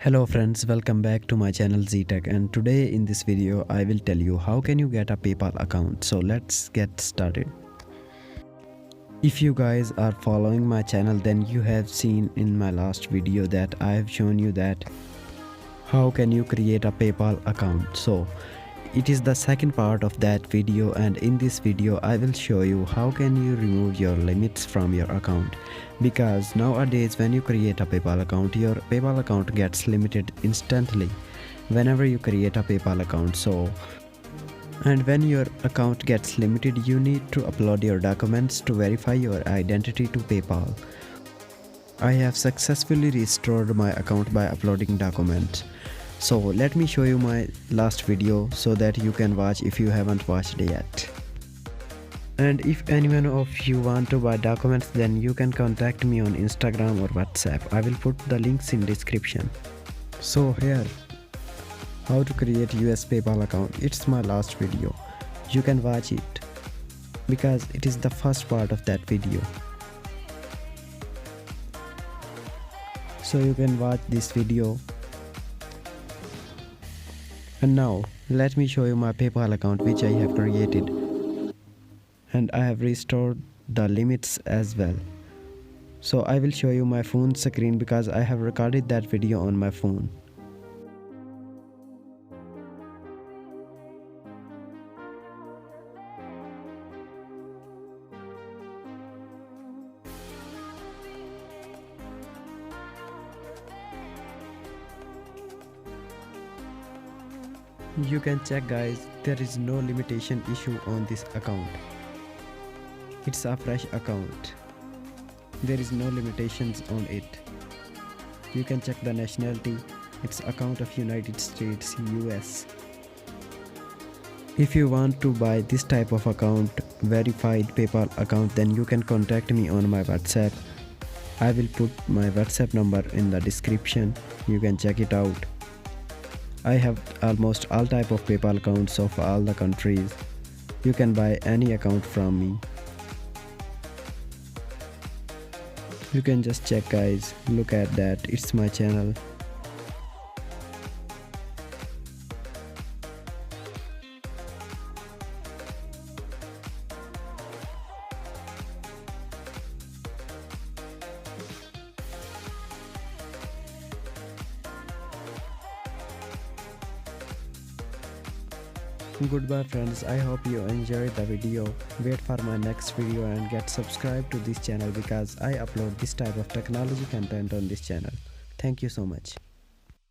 Hello friends, welcome back to my channel ZTech, and today in this video I will tell you how can you get a PayPal account. So let's get started. If you guys are following my channel, then you have seen in my last video that I have shown you that how can you create a PayPal account. So it is the second part of that video, and in this video I will show you how can you remove your limits from your account, because nowadays when you create a PayPal account, your PayPal account gets limited instantly whenever you create a PayPal account. And when your account gets limited, you need to upload your documents to verify your identity to PayPal. I have successfully restored my account by uploading documents. So let me show you my last video so that you can watch if you haven't watched yet. And if anyone of you want to buy documents, then you can contact me on Instagram or WhatsApp. I will put the links in description. So here, how to create US PayPal account. It's my last video. You can watch it because it is the first part of that video. So you can watch this video. And now let me show you my PayPal account which I have created, and I have restored the limits as well. So I will show you my phone screen because I have recorded that video on my phone. You can check guys, there is no limitation issue on this account. It's a fresh account. There is no limitations on it. You can check the nationality. It's account of United States, US. If you want to buy this type of account, verified PayPal account, then you can contact me on my WhatsApp. I will put my WhatsApp number in the description. You can check it out. I have almost all type of PayPal accounts of all the countries. You can buy any account from me. You can just check guys, look at that, it's my channel. Goodbye friends, I hope you enjoyed the video. Wait for my next video and get subscribed to this channel because I upload this type of technology content on this channel. Thank you so much.